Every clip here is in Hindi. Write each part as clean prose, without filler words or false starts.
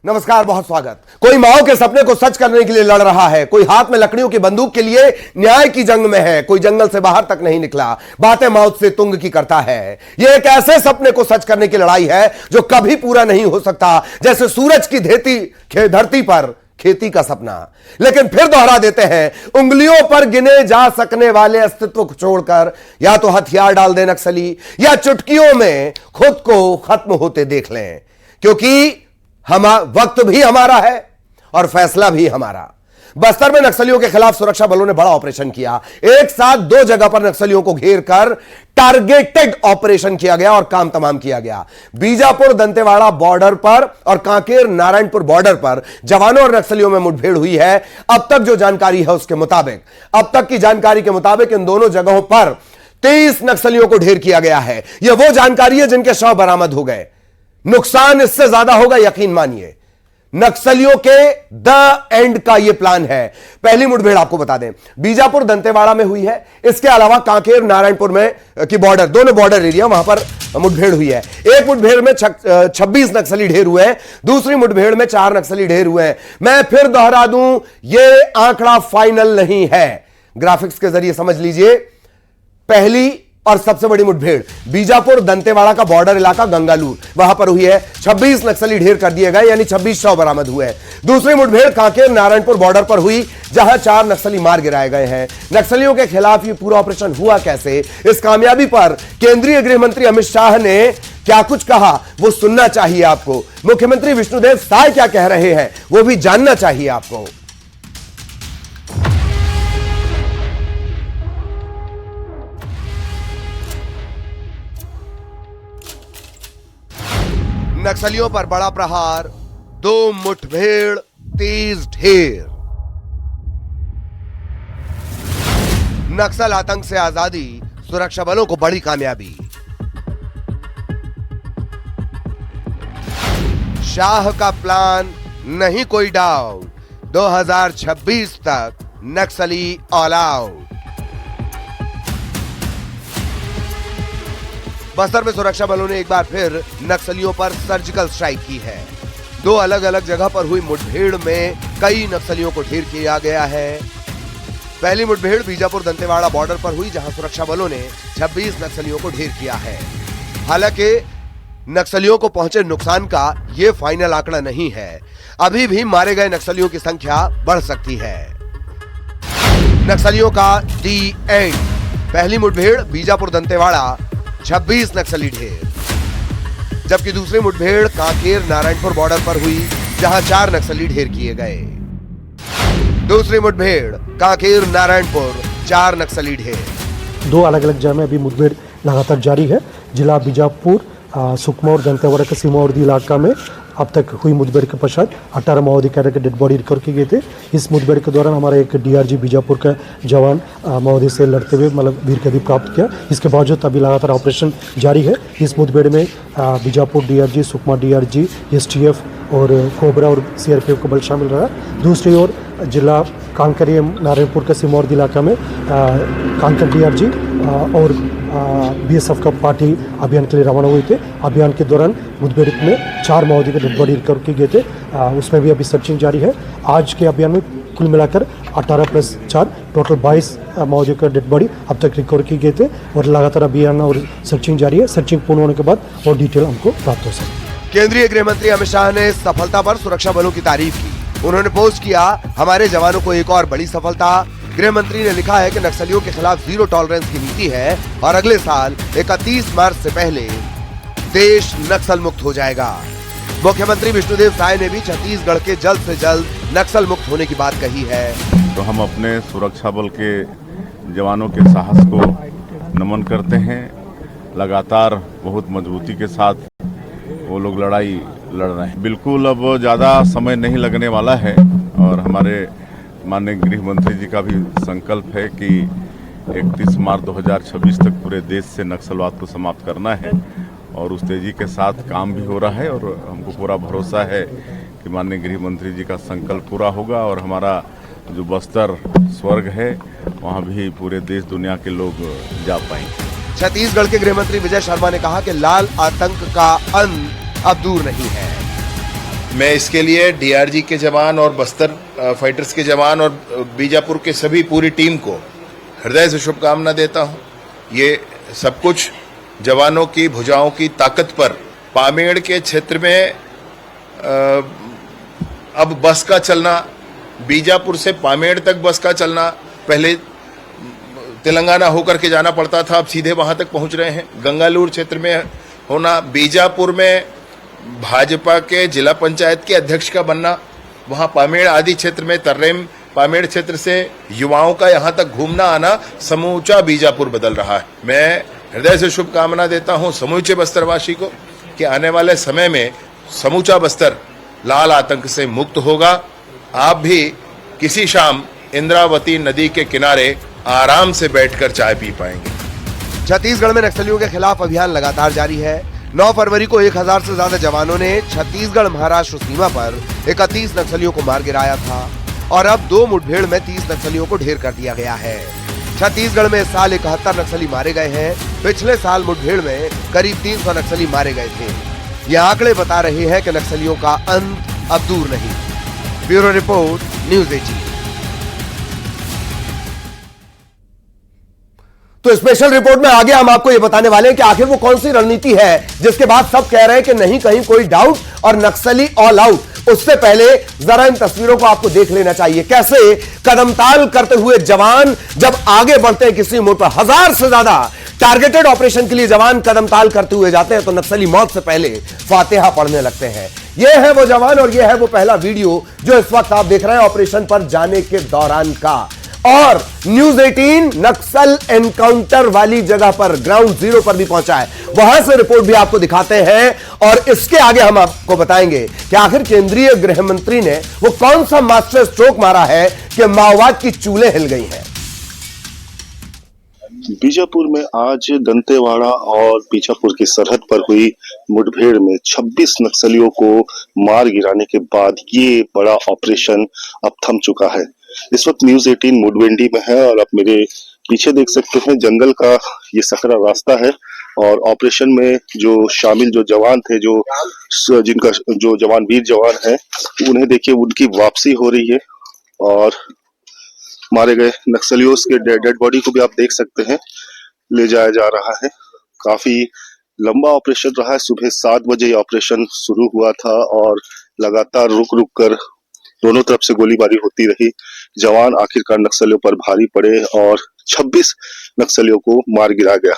नमस्कार, बहुत स्वागत। कोई माओ के सपने को सच करने के लिए लड़ रहा है, कोई हाथ में लकड़ियों की बंदूक के लिए न्याय की जंग में है, कोई जंगल से बाहर तक नहीं निकला, बातें मौत से तुंग की करता है। यह एक ऐसे सपने को सच करने की लड़ाई है जो कभी पूरा नहीं हो सकता, जैसे सूरज की धरती पर खेती का सपना। लेकिन फिर दोहरा देते हैं, उंगलियों पर गिने जा सकने वाले अस्तित्व को छोड़कर या तो हथियार डाल दे नक्सली, या चुटकियों में खुद को खत्म होते देख लें, क्योंकि वक्त भी हमारा है और फैसला भी हमारा। बस्तर में नक्सलियों के खिलाफ सुरक्षा बलों ने बड़ा ऑपरेशन किया। एक साथ 2 जगह पर नक्सलियों को घेर कर टारगेटेड ऑपरेशन किया गया और काम तमाम किया गया। बीजापुर दंतेवाड़ा बॉर्डर पर और कांकेर नारायणपुर बॉर्डर पर जवानों और नक्सलियों में मुठभेड़ हुई है। अब तक जो जानकारी है उसके मुताबिक, अब तक की जानकारी के मुताबिक इन दोनों जगहों पर 23 नक्सलियों को ढेर किया गया है। यह वो जानकारी है जिनके शव बरामद हो गए। नुकसान इससे ज्यादा होगा, यकीन मानिए। नक्सलियों के द एंड का यह प्लान है। पहली मुठभेड़ आपको बता दें, बीजापुर दंतेवाड़ा में हुई है। इसके अलावा कांकेर नारायणपुर में की बॉर्डर, दोनों बॉर्डर एरिया, वहां पर मुठभेड़ हुई है। एक मुठभेड़ में 26 नक्सली ढेर हुए हैं, दूसरी मुठभेड़ में 4 नक्सली ढेर हुए हैं। मैं फिर दोहरा दूं, यह आंकड़ा फाइनल नहीं है। ग्राफिक्स के जरिए समझ लीजिए। पहली और सबसे बड़ी मुठभेड़ बीजापुर दंतेवाड़ा का बॉर्डर इलाका गंगालूर, वहां पर हुई है। 26 नक्सली ढेर कर दिए गए, यानी 26 शव बरामद हुए हैं। दूसरी मुठभेड़ कांकेर नारायणपुर बॉर्डर पर हुई, जहां 4 नक्सली मार गिराए गए हैं। नक्सलियों के खिलाफ यह पूरा ऑपरेशन हुआ कैसे, इस कामयाबी पर केंद्रीय गृह मंत्री अमित शाह ने क्या कुछ कहा, वो सुनना चाहिए आपको। मुख्यमंत्री विष्णुदेव साय क्या कह रहे हैं, वो भी जानना चाहिए आपको। नक्सलियों पर बड़ा प्रहार, 2 मुठभेड़, 23 ढेर। नक्सल आतंक से आजादी, सुरक्षा बलों को बड़ी कामयाबी। शाह का प्लान नहीं कोई डाउट, 2026 तक नक्सली ऑल आउट। बस्तर में सुरक्षा बलों ने एक बार फिर नक्सलियों पर सर्जिकल स्ट्राइक की है। 2 अलग अलग जगह पर हुई मुठभेड़ में कई नक्सलियों को ढेर किया गया है। पहली मुठभेड़ बीजापुर दंतेवाड़ा बॉर्डर पर हुई, जहां सुरक्षा बलों ने 26 नक्सलियों को ढेर किया है। हालांकि नक्सलियों को पहुंचे नुकसान का यह फाइनल आंकड़ा नहीं है। अभी भी मारे गए नक्सलियों की संख्या बढ़ सकती है। नक्सलियों का दी एंड, पहली मुठभेड़ बीजापुर दंतेवाड़ा, 26 नक्सली ढेर, जबकि दूसरी मुठभेड़ कांकेर नारायणपुर बॉर्डर पर हुई, जहां 4 नक्सली ढेर किए गए। दूसरी मुठभेड़ कांकेर नारायणपुर, 4 नक्सली ढेर। 2 अलग अलग जगह में अभी मुठभेड़ लगातार जारी है। जिला बीजापुर, सुकमा और दंतेवाड़ा के सीमावर्ती इलाका में अब तक हुई मुठभेड़ के पश्चात 18 माओवादी कैडर के डेड बॉडी रिकवर किए गए थे। इस मुठभेड़ के दौरान हमारा एक डीआरजी बीजापुर का जवान माओवादी से लड़ते हुए वीर गति प्राप्त किया। इसके बावजूद अभी लगातार ऑपरेशन जारी है। इस मुठभेड़ में Bijapur DRG, Sukma DRG, STF और कोबरा और सीआरपीएफ का बल शामिल रहा। दूसरी ओर जिला कांकेर नारायणपुर के सीमावर्ती इलाका में कांकेर डीआरजी और बीएसएफ का पार्टी अभियान के लिए रवाना हुए थे। अभियान के दौरान मुठभेड़ में 4 माओवादी के डेड बॉडी रिकवर किए गए थे। उसमें भी अभी सर्चिंग जारी है। आज के अभियान में कुल मिलाकर 18 + 4 टोटल 22 माओवादियों का डेड बॉडी अब तक रिकवर किए गए थे और लगातार अभियान और सर्चिंग जारी है। सर्चिंग पूर्ण होने के बाद और डिटेल हमको प्राप्त हो सके। केंद्रीय गृह मंत्री अमित शाह ने इस सफलता पर सुरक्षा बलों की तारीफ की। उन्होंने पोस्ट किया, हमारे जवानों को एक और बड़ी सफलता। गृह मंत्री ने लिखा है कि नक्सलियों के खिलाफ 0 टॉलरेंस की नीति है और अगले साल 31 मार्च से पहले देश नक्सल मुक्त हो जाएगा। मुख्यमंत्री विष्णुदेव साय ने भी छत्तीसगढ़ के जल्द से जल्द नक्सल मुक्त होने की बात कही है। तो हम अपने सुरक्षा बल के जवानों के साहस को नमन करते हैं। लगातार बहुत मजबूती के साथ वो लोग लड़ाई लड़ रहे हैं। बिल्कुल अब ज़्यादा समय नहीं लगने वाला है और हमारे माननीय गृह मंत्री जी का भी संकल्प है कि 31 मार्च 2026 तक पूरे देश से नक्सलवाद को समाप्त करना है और उस तेजी के साथ काम भी हो रहा है और हमको पूरा भरोसा है कि माननीय गृह मंत्री जी का संकल्प पूरा होगा और हमारा जो बस्तर स्वर्ग है वहाँ भी पूरे देश दुनिया के लोग जा पाएंगे। छत्तीसगढ़ के गृह मंत्री विजय शर्मा ने कहा कि लाल आतंक का अंत अब दूर नहीं है। मैं इसके लिए डीआरजी के जवान और बस्तर फाइटर्स के जवान और बीजापुर के सभी पूरी टीम को हृदय से शुभकामना देता हूं। ये सब कुछ जवानों की भुजाओं की ताकत पर पामेड़ के क्षेत्र में अब बस का चलना, बीजापुर से पामेड़ तक बस का चलना, पहले तेलंगाना होकर के जाना पड़ता था, अब सीधे वहां तक पहुंच रहे हैं। गंगालूर क्षेत्र में होना, बीजापुर में भाजपा के जिला पंचायत के अध्यक्ष का बनना, वहां पामेड़ आदि क्षेत्र में तर्रेम पामेड़ क्षेत्र से युवाओं का यहां तक घूमना आना, समूचा बीजापुर बदल रहा है। मैं हृदय से शुभकामना देता हूं समूचे बस्तरवासी को कि आने वाले समय में समूचा बस्तर लाल आतंक से मुक्त होगा। आप भी किसी शाम इंद्रावती नदी के किनारे आराम से बैठकर चाय पी पाएंगे। छत्तीसगढ़ में नक्सलियों के खिलाफ अभियान लगातार जारी है। 9 फरवरी को 1000 से ज्यादा जवानों ने छत्तीसगढ़ महाराष्ट्र सीमा पर 31 नक्सलियों को मार गिराया था और अब 2 मुठभेड़ में 30 नक्सलियों को ढेर कर दिया गया है। छत्तीसगढ़ में इस साल 71 नक्सली मारे गए हैं। पिछले साल मुठभेड़ में करीब 300 नक्सली मारे गए थे। ये आंकड़े बता रहे हैं कि नक्सलियों का अंत अब दूर नहीं। Bureau report, news 18। तो स्पेशल रिपोर्ट में आगे हम आपको ये बताने वाले हैं कि आखिर वो कौन सी रणनीति है जिसके बाद सब कह रहे हैं कि नहीं कहीं कोई डाउट और नक्सली ऑल आउट। उससे पहले जरा इन तस्वीरों को आपको देख लेना चाहिए, कैसे कदमताल करते हुए जवान जब आगे बढ़ते हैं किसी मोड़ पर। 1000 से ज्यादा टारगेटेड ऑपरेशन के लिए जवान कदमताल करते हुए जाते हैं तो नक्सली मौत से पहले फातिहा पढ़ने लगते हैं। यह है वो जवान और यह है वो पहला वीडियो जो इस वक्त आप देख रहे हैं ऑपरेशन पर जाने के दौरान का। और न्यूज़ 18 नक्सल एनकाउंटर वाली जगह पर, ग्राउंड जीरो पर भी पहुंचा है। वहां से रिपोर्ट भी आपको दिखाते हैं और इसके आगे हम आपको बताएंगे कि आखिर केंद्रीय गृह मंत्री ने वो कौन सा मास्टर स्ट्रोक मारा है कि माओवाद की चूलें हिल गई हैं। बीजापुर में आज दंतेवाड़ा और बीजापुर की सरहद पर हुई मुठभेड़ में 26 नक्सलियों को मार गिराने के बाद ये बड़ा ऑपरेशन अब थम चुका है। इस वक्त न्यूज़ 18 मुडवेंडी में है और आप मेरे पीछे देख सकते हैं जंगल का ये सकरा रास्ता है और ऑपरेशन में जो शामिल जो जवान थे, जिनका जो जवान वीर जवान है, उन्हें देखिए उनकी वापसी हो रही है और मारे गए नक्सलियों के डेड बॉडी को भी आप देख सकते हैं ले जाया जा रहा है। काफी लंबा ऑपरेशन रहा है। सुबह 7 बजे ऑपरेशन शुरू हुआ था और लगातार रुक रुक कर दोनों तरफ से गोलीबारी होती रही। जवान आखिरकार नक्सलियों पर भारी पड़े और 26 नक्सलियों को मार गिरा गया।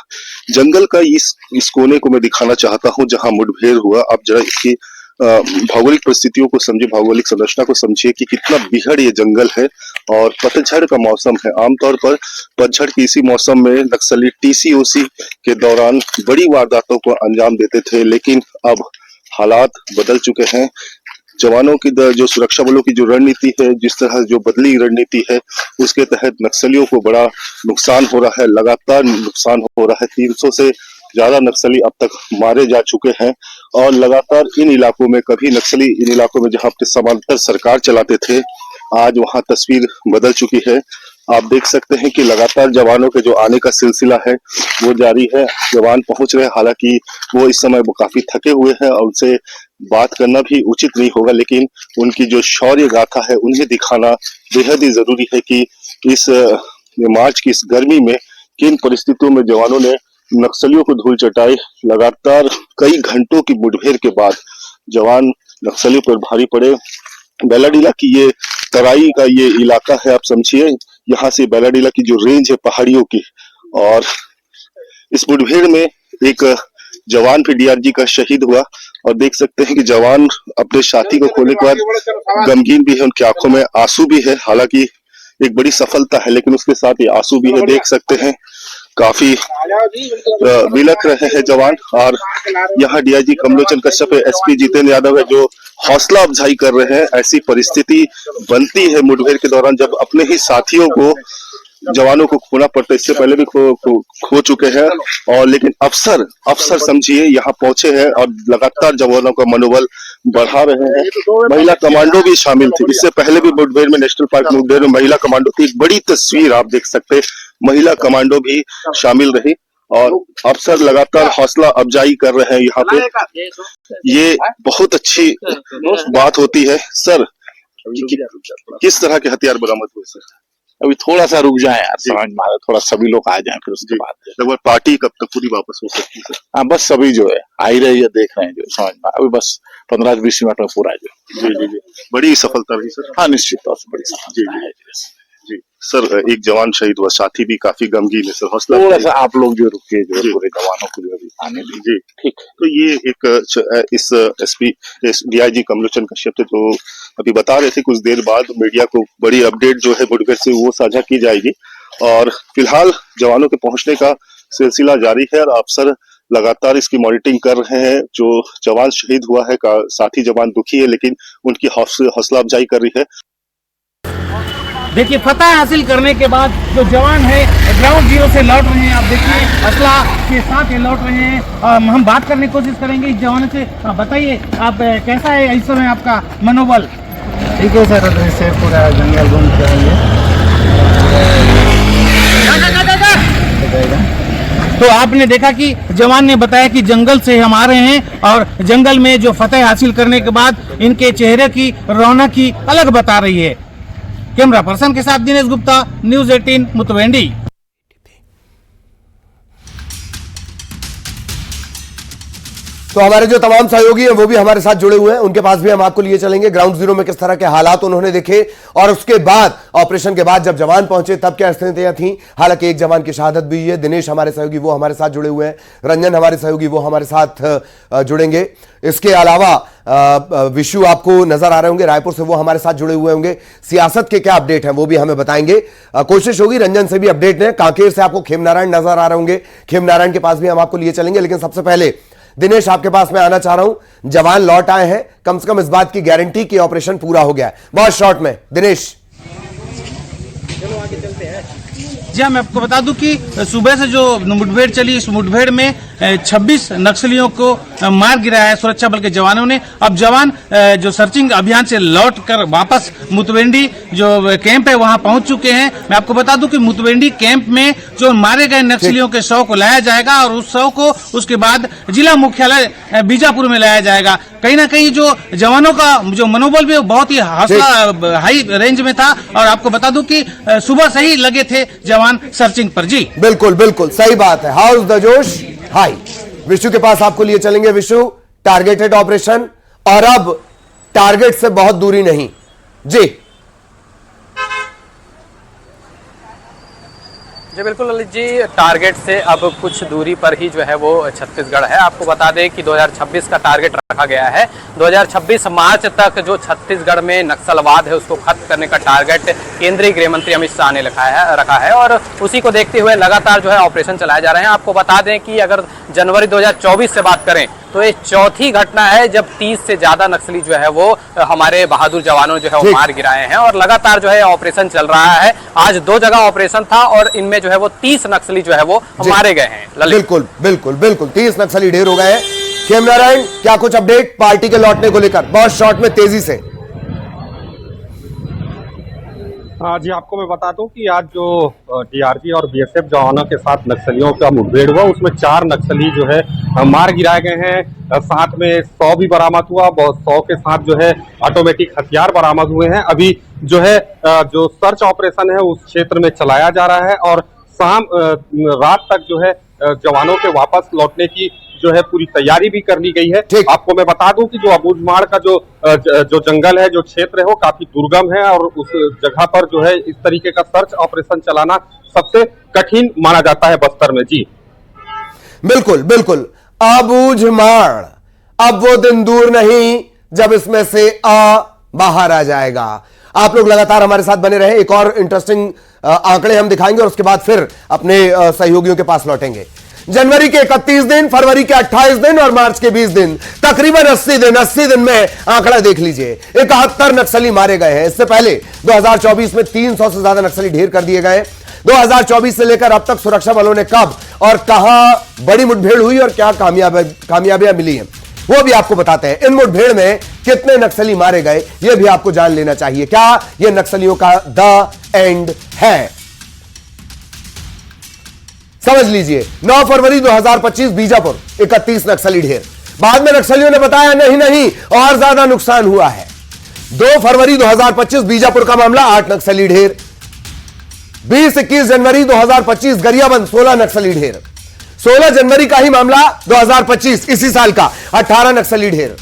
जंगल का इस कोने को मैं दिखाना चाहता हूं जहां मुठभेड़ हुआ। आप जरा इसकी भौगोलिक परिस्थितियों को समझिए, भौगोलिक संरचना को समझिए कि कितना बीहड़ ये जंगल है और पतझड़ का मौसम है। आमतौर पर पतझड़ के इसी मौसम में नक्सली टीसीओसी के दौरान बड़ी वारदातों को अंजाम देते थे, लेकिन अब हालात बदल चुके हैं। जवानों की जो सुरक्षा बलों की जो रणनीति है, जिस तरह जो बदली रणनीति है, उसके तहत नक्सलियों को बड़ा नुकसान हो रहा है, लगातार नुकसान हो रहा है। 300 से ज्यादा नक्सली अब तक मारे जा चुके हैं और लगातार इन इलाकों में, कभी नक्सली इन इलाकों में जहां पे समांतर सरकार चलाते थे, आज वहां तस्वीर बदल चुकी है। आप देख सकते हैं कि लगातार जवानों के जो आने का सिलसिला है वो जारी है। जवान पहुंच रहे हैं, हालांकि वो इस समय वो काफी थके हुए हैं और उनसे बात करना भी उचित नहीं होगा, लेकिन उनकी जो शौर्य गाथा है उन्हें दिखाना बेहद ही जरूरी है कि इस मार्च की इस गर्मी में किन परिस्थितियों में जवानों ने नक्सलियों को धूल चटाई। लगातार कई घंटों की मुठभेड़ के बाद जवान नक्सलियों पर भारी पड़े। बेलाडीला की ये तराई का ये इलाका है, आप समझिए, यहाँ से बेलाडीला की जो रेंज है पहाड़ियों की, और इस मुठभेड़ में एक जवान भी डीआरजी का शहीद हुआ और देख सकते हैं कि जवान अपने साथी को खोने के बाद गमगीन भी है, उनकी आंखों में आंसू भी है। हालांकि एक बड़ी सफलता है, लेकिन उसके साथ ही आंसू भी है। देख सकते हैं काफी बिलख रहे हैं जवान। और यहाँ डीआईजी कमलोचन कश्यप है, एसपी जितेंद्र यादव है, जो हौसला अफजाई कर रहे हैं। ऐसी परिस्थिति बनती है मुठभेड़ के दौरान जब अपने ही साथियों को, जवानों को खोना पड़ता है। इससे पहले भी खो चुके हैं और लेकिन अफसर समझिए यहाँ पहुंचे हैं और लगातार जवानों का मनोबल बढ़ा रहे हैं। महिला कमांडो भी शामिल थी। इससे पहले भी मुठभेड़ में, नेशनल पार्क मुठभेड़ में महिला कमांडो थी। एक बड़ी तस्वीर आप देख सकते हैं, महिला कमांडो भी शामिल रही और अफसर लगातार हौसला अफजाई कर रहे हैं यहाँ पे। ये बहुत अच्छी बात होती है। सर, किस तरह के हथियार बरामद हुए सर? अभी थोड़ा सा रुक जाए यार, समझ में आ रहा है, थोड़ा सभी लोग आ जाएं, फिर उसके बाद लगभग पार्टी कब तक पूरी वापस हो सकती है सर? हाँ, बस सभी जो है आ ही रही है, देख रहे हैं जो समझ में अभी बस 15-20 मिनट में पूरा जो। जी। बड़ी सफलता रही सर। हाँ, निश्चित तौर से बड़ी सफलता है जी सर, एक जवान शहीद हुआ, साथी भी काफी गमगीन है सर। हौसला थोड़ा सा आप लोग जो रुके जो पूरे जवानों को जो अभी आने दीजिए। ठीक है। तो ये एक इस एसपी डीआईजी कमलोचन कश्यप थे, तो अभी बता रहे थे कुछ देर बाद मीडिया को बड़ी अपडेट जो है मुठभेड़ से वो साझा की जाएगी। और फिलहाल जवानों के पहुंचने का सिलसिला जारी है और अफसर लगातार इसकी मॉनिटरिंग कर रहे हैं। जो जवान शहीद हुआ है का साथी जवान दुखी है, लेकिन उनकी हौसला अफजाई कर रही है। देखिए, फतह हासिल करने के बाद जो जवान है ग्राउंड जीरो से लौट रहे हैं। आप देखिए असला के साथ ये लौट रहे हैं। हम बात करने की कोशिश करेंगे इस जवान से। बताइए, आप कैसा है इस समय आपका मनोबल? ठीक है सर, अभी से पूरा जंगल घूम के आएंगे। तो आपने देखा कि जवान ने बताया कि जंगल से हम आ रहे हैं और जंगल में जो फतह हासिल करने के बाद इनके चेहरे की रौनक ही अलग बता रही है। कैमरा पर्सन के साथ दिनेश गुप्ता, न्यूज़ 18 मुतवेंडी। तो हमारे जो तमाम सहयोगी हैं वो भी हमारे साथ जुड़े हुए हैं, उनके पास भी हम आपको लिए चलेंगे। ग्राउंड जीरो में किस तरह के हालात उन्होंने देखे और उसके बाद ऑपरेशन के बाद जब जवान पहुंचे तब क्या स्थितियां थी। हालांकि एक जवान की शहादत भी हुई है। दिनेश हमारे सहयोगी वो हमारे साथ जुड़े हुए हैं, रंजन हमारे सहयोगी वो हमारे साथ जुड़ेंगे। इसके अलावा विशु आपको नजर आ रहे होंगे, रायपुर से वो हमारे साथ जुड़े हुए होंगे। सियासत के क्या अपडेट हैं वो भी हमें बताएंगे। कोशिश होगी रंजन से भी अपडेट लें। कांकेर से आपको खेमनारायण नजर आ रहे होंगे, खेमनारायण के पास भी हम आपको लिए चलेंगे। लेकिन सबसे पहले दिनेश आपके पास मैं आना चाह रहा हूं। जवान लौट आए हैं, कम से कम इस बात की गारंटी कि ऑपरेशन पूरा हो गया है। बहुत शॉर्ट में दिनेश। जी हाँ, मैं आपको बता दूं कि सुबह से जो मुठभेड़ चली, इस मुठभेड़ में 26 नक्सलियों को मार गिराया है सुरक्षा बल के जवानों ने। अब जवान जो सर्चिंग अभियान से लौटकर वापस मुतवेंडी जो कैंप है वहां पहुंच चुके हैं। मैं आपको बता दूं कि मुतवेंडी कैंप में जो मारे गए नक्सलियों के शव को लाया जाएगा और उस शव को उसके बाद जिला मुख्यालय बीजापुर में लाया जाएगा। कहीं ना कहीं जो जवानों का जो मनोबल भी बहुत ही हौसला हाई रेंज में था। और आपको बता दूं कि सुबह से ही लगे थे जवान सर्चिंग पर। जी बिल्कुल बिल्कुल सही बात है। हाउस द जोश हाई। विशु के पास आपको लिए चलेंगे। विशु, टारगेटेड ऑपरेशन और अब टारगेट से बहुत दूरी नहीं। जी जी बिल्कुल ललित जी, टारगेट से अब कुछ दूरी पर ही जो है वो छत्तीसगढ़ है। आपको बता दें कि 2026 का टारगेट रखा गया है। 2026 मार्च तक जो छत्तीसगढ़ में नक्सलवाद है उसको खत्म करने का टारगेट केंद्रीय गृह मंत्री अमित शाह ने रखा है और उसी को देखते हुए लगातार जो है ऑपरेशन चलाए जा रहे हैं। आपको बता दें कि अगर जनवरी 2024 से बात करें तो ये चौथी घटना है जब 30 से ज्यादा नक्सली जो है वो हमारे बहादुर जवानों जो है वो मार गिराए हैं और लगातार जो है ऑपरेशन चल रहा है। आज 2 जगह ऑपरेशन था और इनमें जो है वो 30 नक्सली जो है वो मारे गए हैं। बिल्कुल बिल्कुल बिल्कुल 30 नक्सली ढेर हो गए हैं। खेमनारायण, क्या कुछ अपडेट पार्टी के लौटने को लेकर? बहुत शॉर्ट में तेजी से। जी आपको मैं बता दूं कि आज जो डीआरजी और बीएसएफ जवानों के साथ नक्सलियों का मुठभेड़ हुआ उसमें 4 नक्सली जो है मार गिराए गए हैं। साथ में 100 भी बरामद हुआ। 100 के साथ जो है ऑटोमेटिक हथियार बरामद हुए हैं। अभी जो है जो सर्च ऑपरेशन है उस क्षेत्र में चलाया जा रहा है और शाम रात तक जो है जवानों के वापस लौटने की जो है पूरी तैयारी भी कर ली गई है। आपको मैं बता दूं कि जो अबूझमाड़ का जो जंगल है, जो क्षेत्र है वो काफी दुर्गम है और उस जगह पर जो है इस तरीके का सर्च ऑपरेशन चलाना सबसे कठिन माना जाता है बस्तर में। जी बिल्कुल बिल्कुल। अबूझमाड़, अब वो दिन दूर नहीं जब इसमें से बाहर आ जाएगा। आप लोग लगातार हमारे साथ बने रहे। एक और इंटरेस्टिंग आंकड़े हम दिखाएंगे और उसके बाद फिर अपने सहयोगियों के पास लौटेंगे। जनवरी के 31 दिन, फरवरी के 28 दिन और मार्च के 20 दिन, तकरीबन 80 दिन में आंकड़ा देख लीजिए। 71 नक्सली मारे गए हैं। इससे पहले 2024 में 300 से ज्यादा नक्सली ढेर कर दिए गए। 2024 से लेकर अब तक सुरक्षा बलों ने कब और कहां बड़ी मुठभेड़ हुई और क्या कामयाबियां मिली हैं वो भी आपको बताते हैं। इन मुठभेड़ में कितने नक्सली मारे गए यह भी आपको जान लेना चाहिए। क्या यह नक्सलियों का द एंड है? समझ लीजिए 9 फरवरी 2025 बीजापुर 31 नक्सली ढेर। बाद में नक्सलियों ने बताया नहीं और ज्यादा नुकसान हुआ है। 2 फरवरी 2025 बीजापुर का मामला 8 नक्सली ढेर। 20-21 जनवरी 2025 गरियाबंद 16 नक्सली ढेर। 16 जनवरी का ही मामला 2025 इसी साल का 18 नक्सली ढेर।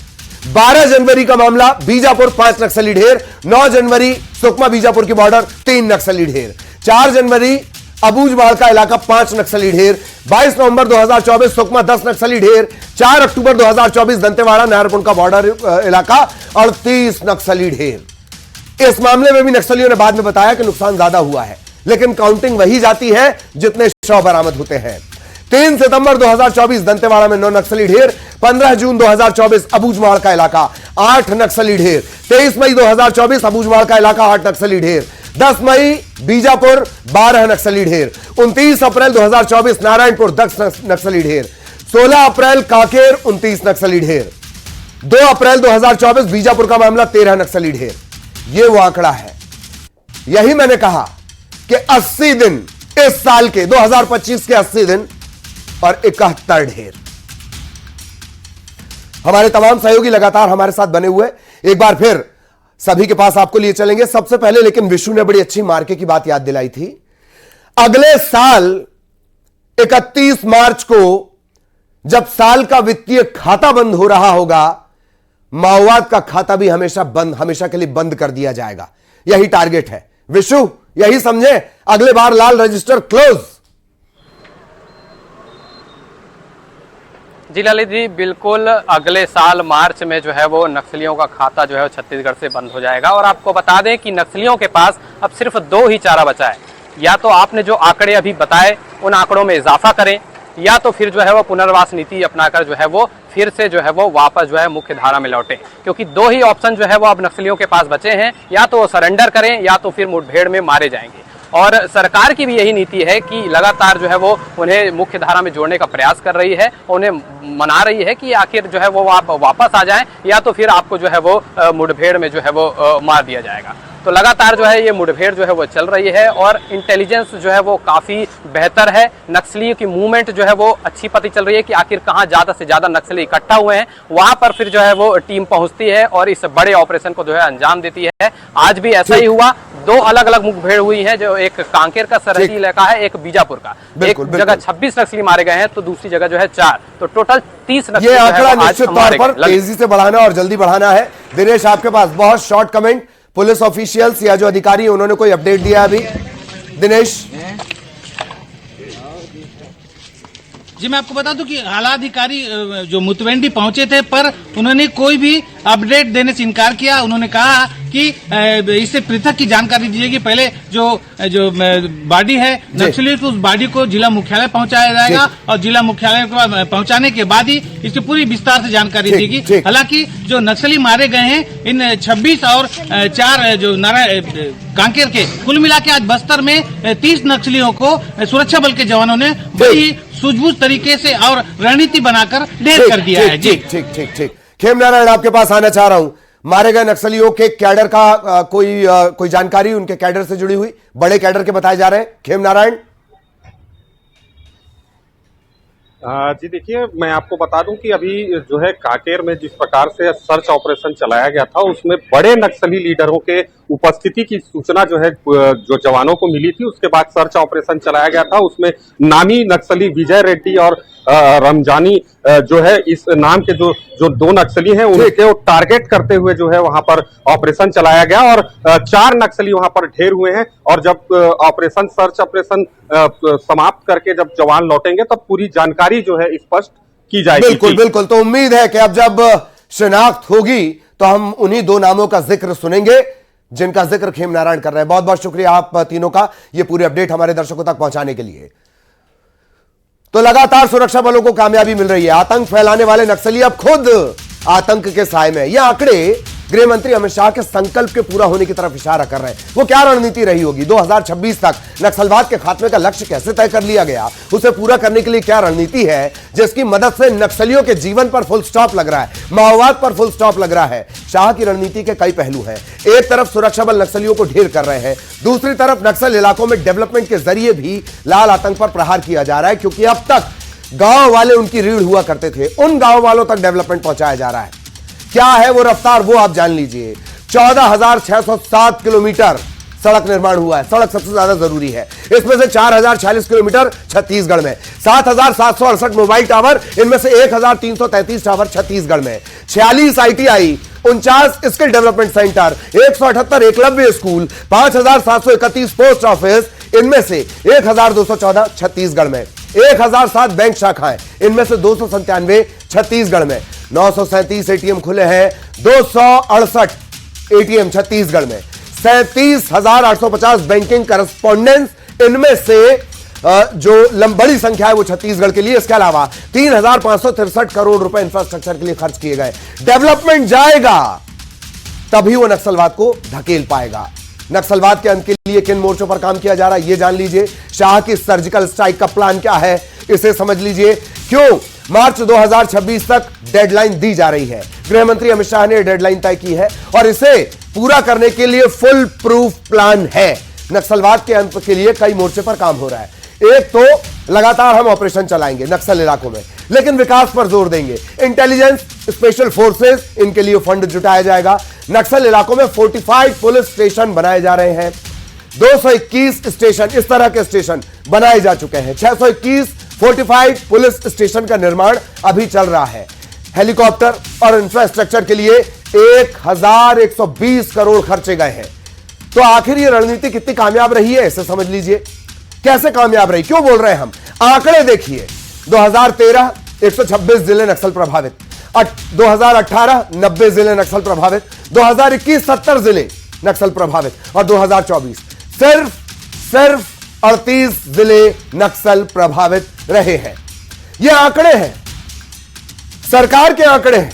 12 जनवरी का मामला बीजापुर 5 नक्सली ढेर। 9 जनवरी सुकमा बीजापुर की बॉर्डर 3 नक्सली ढेर। 4 जनवरी अबूझमाड़ का इलाका 5 नक्सली ढेर। 22 नवंबर 2024 सुकमा 10 नक्सली ढेर। 4 अक्टूबर 2024 दंतेवाड़ा नाहरपुर का बॉर्डर इलाका 38 नक्सली ढेर। इस मामले में भी नक्सलियों ने बाद में बताया कि नुकसान ज्यादा हुआ है, लेकिन काउंटिंग वही जाती है जितने शव बरामद होते हैं। 3 सितंबर 2024 दंतेवाड़ा में 9 नक्सली ढेर। 15 जून 2024 अबूझमाड़ का इलाका 8 नक्सली ढेर। 23 मई 2024 अबूझमाड़ का इलाका 8 नक्सली ढेर। 10 मई बीजापुर 12 नक्सली ढेर। 29 अप्रैल 2024 नारायणपुर 10 नक्सली ढेर। 16 अप्रैल कांकेर 29 नक्सली ढेर। 2 अप्रैल 2024 बीजापुर का मामला 13 नक्सली ढेर। यह वो आंकड़ा है। यही मैंने कहा कि 80 दिन इस साल के 2025 के 80 दिन और 71 ढेर। हमारे तमाम सहयोगी लगातार हमारे साथ बने हुए, एक बार फिर सभी के पास आपको लिए चलेंगे। सबसे पहले लेकिन विशु ने बड़ी अच्छी मार्के की बात याद दिलाई थी। अगले साल 31 मार्च को जब साल का वित्तीय खाता बंद हो रहा होगा, माओवाद का खाता भी हमेशा के लिए बंद कर दिया जाएगा। यही टारगेट है विशु, यही समझे। अगले बार लाल रजिस्टर क्लोज। जी ललित जी, बिल्कुल अगले साल मार्च में जो है वो नक्सलियों का खाता जो है छत्तीसगढ़ से बंद हो जाएगा। और आपको बता दें कि नक्सलियों के पास अब सिर्फ 2 ही चारा बचा है, या तो आपने जो आंकड़े अभी बताए उन आंकड़ों में इजाफा करें, या तो फिर जो है वो पुनर्वास नीति अपनाकर जो है वो फिर से जो है वो वापस जो है मुख्य धारा में लौटे। क्योंकि 2 ही ऑप्शन जो है वो अब नक्सलियों के पास बचे हैं, या तो वो सरेंडर करें या तो फिर मुठभेड़ में मारे जाएंगे। और सरकार की भी यही नीति है कि लगातार जो है वो उन्हें मुख्य धारा में जोड़ने का प्रयास कर रही है, उन्हें मना रही है कि आखिर जो है वो आप वापस आ जाएं, या तो फिर आपको जो है वो मुठभेड़ में जो है वो मार दिया जाएगा। तो लगातार जो है ये मुठभेड़ जो है वो चल रही है और इंटेलिजेंस जो है वो काफी बेहतर है। नक्सलियों की मूवमेंट जो है वो अच्छी पता चल रही है कि आखिर कहाँ ज्यादा से ज्यादा नक्सली इकट्ठा हुए हैं, वहां पर फिर जो है वो टीम पहुंचती है और इस बड़े ऑपरेशन को जो है अंजाम देती है। आज भी ऐसा ही हुआ। 2 अलग अलग मुठभेड़ हुई है, जो एक कांकेर का सरहदी इलाका है, एक बीजापुर का। एक जगह 26 नक्सली मारे गए हैं तो दूसरी जगह जो है 4, तो टोटल 30 नक्सली। ये आंकड़ा निश्चित तौर पर तेजी से बढ़ाना और जल्दी बढ़ाना है। दिनेश, आपके पास बहुत शॉर्ट कमेंट, पुलिस ऑफिशियल्स या जो अधिकारी उन्होंने कोई अपडेट दिया अभी? दिनेश जी, मैं आपको बता दूं कि आला अधिकारी जो मुतवेंडी पहुंचे थे, पर उन्होंने कोई भी अपडेट देने से इनकार किया। उन्होंने कहा कि इससे पृथक की जानकारी दीजिएगी। पहले जो बॉडी है नक्सली, तो उस बॉडी को जिला मुख्यालय पहुंचाया जाएगा और जिला मुख्यालय को पहुंचाने के बाद ही इसकी पूरी विस्तार से जानकारी देगी। हालांकि जो नक्सली मारे गए हैं, इन 26 और 4 जो कांकेर के, कुल मिला के आज बस्तर में 30 नक्सलियों को सुरक्षा बल के जवानों ने बड़ी सूझबूझ तरीके से और रणनीति बनाकर ढेर कर दिया है। जी ठीक। खेमनारायण, आपके पास आना चाह रहा हूं। मारे गए नक्सलियों के कैडर का कोई जानकारी उनके कैडर से जुड़ी हुई? बड़े कैडर के बताए जा रहे हैं खेमनारायण। जी देखिए, मैं आपको बता दूं कि अभी जो है कांकेर में जिस प्रकार से सर्च ऑपरेशन चलाया गया था, उसमें बड़े नक्सली लीडरों के उपस्थिति की सूचना जो है जो जवानों को मिली थी, उसके बाद सर्च ऑपरेशन चलाया गया था। उसमें नामी नक्सली विजय रेड्डी और रमजानी जो है, इस नाम के जो 2 नक्सली हैं, उनको टारगेट करते हुए जो है वहां पर ऑपरेशन चलाया गया और 4 नक्सली वहां पर ढेर हुए हैं। और जब ऑपरेशन सर्च ऑपरेशन समाप्त करके जब जवान लौटेंगे तब पूरी जानकारी जो है स्पष्ट की जाएगी। बिल्कुल। तो उम्मीद है कि अब जब शिनाख्त होगी तो हम उन्हीं 2 नामों का जिक्र सुनेंगे जिनका जिक्र खेमनारायण कर रहे हैं। बहुत बहुत शुक्रिया आप तीनों का ये पूरी अपडेट हमारे दर्शकों तक पहुंचाने के लिए। तो लगातार सुरक्षा बलों को कामयाबी मिल रही है। आतंक फैलाने वाले नक्सली अब खुद आतंक के साए में। ये आंकड़े गृह मंत्री अमित शाह के संकल्प के पूरा होने की तरफ इशारा कर रहे हैं। वो क्या रणनीति रही होगी, 2026 तक नक्सलवाद के खात्मे का लक्ष्य कैसे तय कर लिया गया, उसे पूरा करने के लिए क्या रणनीति है जिसकी मदद से नक्सलियों के जीवन पर फुल स्टॉप लग रहा है, माओवाद पर फुल स्टॉप लग रहा है। शाह की रणनीति के कई पहलू हैं। एक तरफ सुरक्षा बल नक्सलियों को ढेर कर रहे हैं, दूसरी तरफ नक्सल इलाकों में डेवलपमेंट के जरिए भी लाल आतंक पर प्रहार किया जा रहा है, क्योंकि अब तक गांव वाले उनकी रीढ़ हुआ करते थे, उन गांव वालों तक डेवलपमेंट पहुंचाया जा रहा है। क्या है वो रफ्तार, वो आप जान लीजिए। 14,607 किलोमीटर सड़क निर्माण हुआ है, सड़क सबसे ज्यादा जरूरी है। इसमें से 4,046 किलोमीटर छत्तीसगढ़ में, 7,768 मोबाइल टावर, इनमें से 1,333 टावर छत्तीसगढ़ में, 46 ITI, 49 skill development centre, 178 Eklavya school, 5,731 post office, इनमें से 1,214 छत्तीसगढ़ में, 1,007 बैंक शाखाएं, इनमें से 297 छत्तीसगढ़ में, 937 ATM खुले हैं, 268 ATM छत्तीसगढ़ में, 37,850 बैंकिंग करस्पॉन्डेंस, इनमें से जो बड़ी संख्या है वो छत्तीसगढ़ के लिए। इसके अलावा 3,563 करोड़ रुपए इंफ्रास्ट्रक्चर के लिए खर्च किए गए। डेवलपमेंट जाएगा तभी वो नक्सलवाद को धकेल पाएगा। नक्सलवाद के अंत के लिए किन मोर्चों पर काम किया जा रहा है ये जान लीजिए। शाह की सर्जिकल स्ट्राइक का प्लान क्या है इसे समझ लीजिए। क्यों मार्च 2026 तक डेडलाइन दी जा रही है, गृह मंत्री अमित शाह ने डेडलाइन तय की है और इसे पूरा करने के लिए फुल प्रूफ प्लान है। नक्सलवाद के अंत के लिए कई मोर्चे पर काम हो रहा है। एक तो लगातार हम ऑपरेशन चलाएंगे नक्सल इलाकों में, लेकिन विकास पर जोर देंगे। इंटेलिजेंस, स्पेशल फोर्सेस, इनके लिए फंड जुटाया जाएगा। नक्सल इलाकों में फोर्टिफाइड पुलिस स्टेशन बनाए जा रहे हैं। 221 स्टेशन, इस तरह के स्टेशन बनाए जा चुके हैं। 621 फोर्टिफाइड पुलिस स्टेशन का निर्माण अभी चल रहा है। हेलीकॉप्टर और इंफ्रास्ट्रक्चर के लिए 1,120 करोड़ खर्चे गए हैं। तो आखिर ये रणनीति कितनी कामयाब रही है इसे समझ लीजिए। कैसे कामयाब रही, क्यों बोल रहे हैं हम, आंकड़े देखिए। 2013 126 जिले नक्सल प्रभावित, 2018 90 जिले नक्सल प्रभावित, 2021 70 जिले नक्सल प्रभावित और 2024 सिर्फ 38 जिले नक्सल प्रभावित रहे हैं। ये आंकड़े हैं, सरकार के आंकड़े हैं,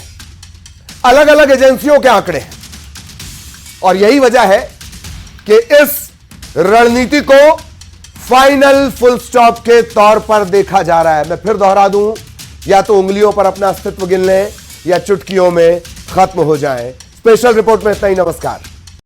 अलग अलग एजेंसियों के आंकड़े हैं। और यही वजह है कि इस रणनीति को फाइनल फुल स्टॉप के तौर पर देखा जा रहा है। मैं फिर दोहरा दूं, या तो उंगलियों पर अपना अस्तित्व गिन लें या चुटकियों में खत्म हो जाएं। स्पेशल रिपोर्ट में इतना ही, नमस्कार।